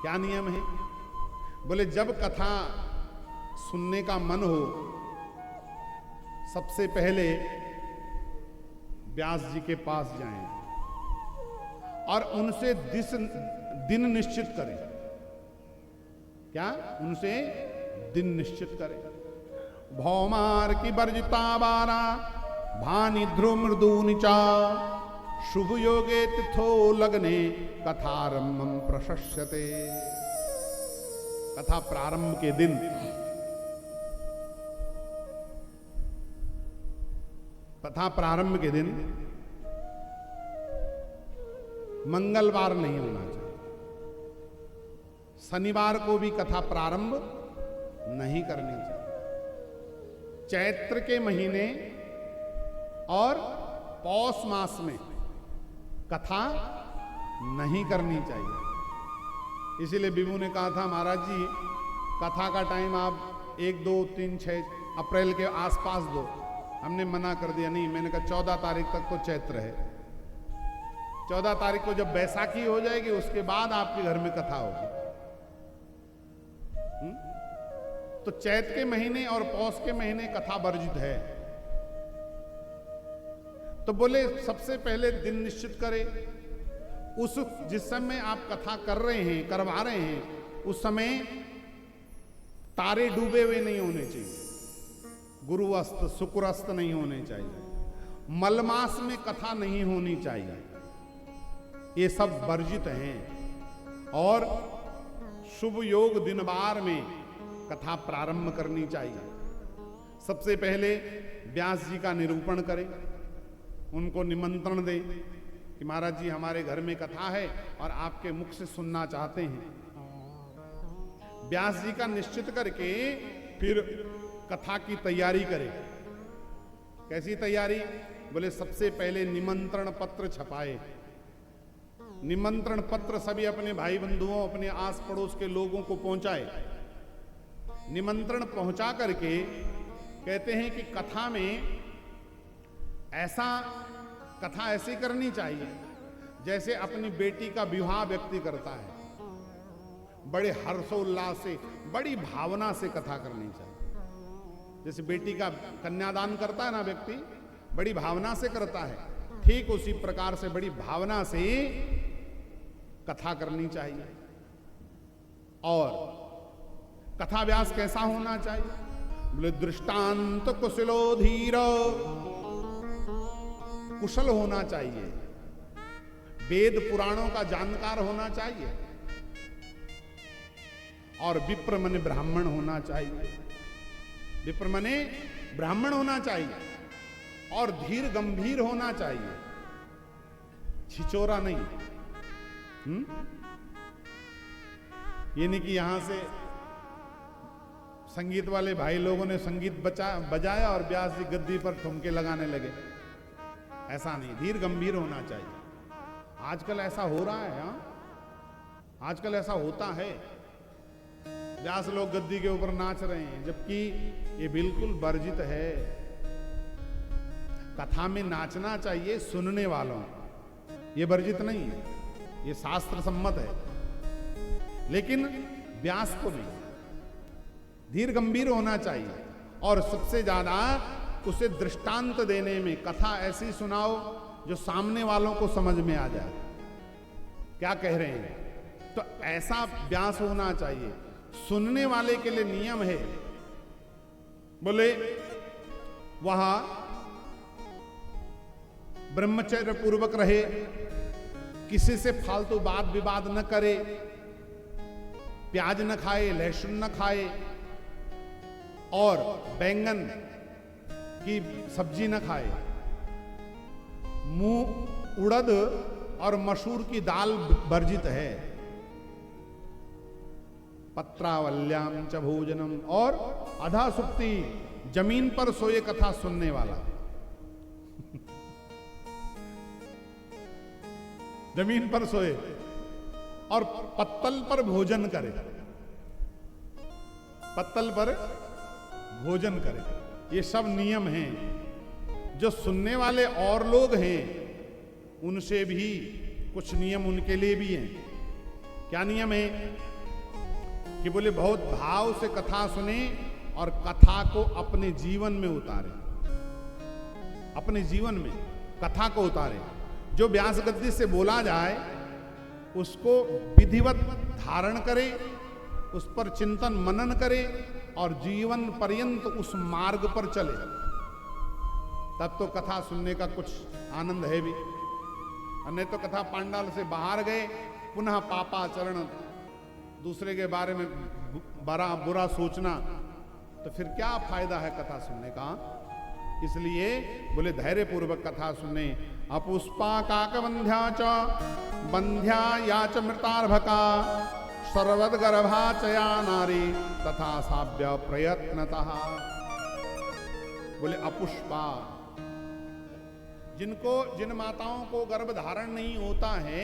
क्या नियम है? बोले जब कथा सुनने का मन हो, सबसे पहले व्यास जी के पास जाएं और उनसे दिन निश्चित करें। क्या? उनसे दिन निश्चित करें। भौमार की वर्जिता बारा भानि ध्रुव मृदु निचा शुभ योगे तिथो लग्ने कथारंभम प्रशस्यते। कथा प्रारंभ के दिन मंगलवार नहीं होना चाहिए। शनिवार को भी कथा प्रारंभ नहीं करनी चाहिए। चैत्र के महीने और पौष मास में कथा नहीं करनी चाहिए। इसीलिए विभू ने कहा था, महाराज जी कथा का टाइम आप 1, 2, 3, 6 अप्रैल के आसपास दो। हमने मना कर दिया, नहीं। मैंने कहा 14 तारीख तक तो चैत्र है। 14 तारीख को जब बैसाखी हो जाएगी उसके बाद आपके घर में कथा होगी। तो चैत्र के महीने और पौष के महीने कथा वर्जित है। तो बोले सबसे पहले दिन निश्चित करें। जिस समय आप कथा कर रहे हैं, करवा रहे हैं, उस समय तारे डूबे हुए नहीं होने चाहिए, गुरुअस्त शुक्रअस्त नहीं होने चाहिए, मलमास में कथा नहीं होनी चाहिए। ये सब वर्जित हैं। और शुभ योग दिनवार में कथा प्रारंभ करनी चाहिए। सबसे पहले व्यास जी का निरूपण करें, उनको निमंत्रण दें कि महाराज जी हमारे घर में कथा है और आपके मुख से सुनना चाहते हैं। व्यास जी का निश्चित करके फिर कथा की तैयारी करें। कैसी तैयारी? बोले सबसे पहले निमंत्रण पत्र छपाए। निमंत्रण पत्र सभी अपने भाई बंधुओं, अपने आस पड़ोस के लोगों को पहुंचाए। निमंत्रण पहुंचा करके कहते हैं कि कथा ऐसी करनी चाहिए जैसे अपनी बेटी का विवाह व्यक्ति करता है। बड़े हर्षोल्लास से, बड़ी भावना से कथा करनी चाहिए। जैसे बेटी का कन्यादान करता है ना व्यक्ति, बड़ी भावना से करता है, ठीक उसी प्रकार से बड़ी भावना से कथा करनी चाहिए। और कथा व्यास कैसा होना चाहिए? बोले दृष्टांत कुशलो धीर, कुशल होना चाहिए, वेद पुराणों का जानकार होना चाहिए, और विप्र मने ब्राह्मण होना चाहिए। विप्र मने ब्राह्मण होना चाहिए और धीर गंभीर होना चाहिए, छिचोरा नहीं। ये नहीं कि यहां से संगीत वाले भाई लोगों ने संगीत बजाया और व्यास जी गद्दी पर ठुमके लगाने लगे। ऐसा नहीं, धीर गंभीर होना चाहिए। आजकल ऐसा हो रहा है। आजकल ऐसा होता है, व्यास लोग गद्दी के ऊपर नाच रहे हैं, जबकि ये बिल्कुल वर्जित है। कथा में नाचना चाहिए सुनने वालों, ये वर्जित नहीं है, ये शास्त्र सम्मत है। लेकिन व्यास को नहीं, धीर गंभीर होना चाहिए। और सबसे ज्यादा उसे दृष्टांत देने में कथा ऐसी सुनाओ जो सामने वालों को समझ में आ जाए क्या कह रहे हैं। तो ऐसा व्यास होना चाहिए। सुनने वाले के लिए नियम है, बोले वहां ब्रह्मचर्य पूर्वक रहे, किसी से फालतू वाद विवाद न करे, प्याज न खाए, लहसुन न खाए, और बैंगन की सब्जी न खाए, उड़द और मसूर की दाल वर्जित है, पत्रावल्याम च भोजनम, और अधा सुक्ति जमीन पर सोए कथा सुनने वाला जमीन पर सोए और पत्तल पर भोजन करे, पत्तल पर भोजन करे। ये सब नियम हैं। जो सुनने वाले और लोग हैं उनसे भी कुछ नियम उनके लिए भी हैं। क्या नियम है? कि बोले बहुत भाव से कथा सुने और कथा को अपने जीवन में उतारे, अपने जीवन में कथा को उतारे। जो व्यास गद्दी से बोला जाए उसको विधिवत धारण करे, उस पर चिंतन मनन करे और जीवन पर्यंत उस मार्ग पर चले, तब तो कथा सुनने का कुछ आनंद है भी। नहीं तो कथा पांडाल से बाहर गए, पुनः पापाचरण, दूसरे के बारे में बुरा सोचना, तो फिर क्या फायदा है कथा सुनने का। इसलिए बोले धैर्य पूर्वक कथा सुने। अपुष्पा काकबंध्या च बंध्या या च मृतार्भका सर्वद गर्भा चया नारी तथा साव्य प्रयत्नतः। बोले अपुष्पा, जिन माताओं को गर्भ धारण नहीं होता है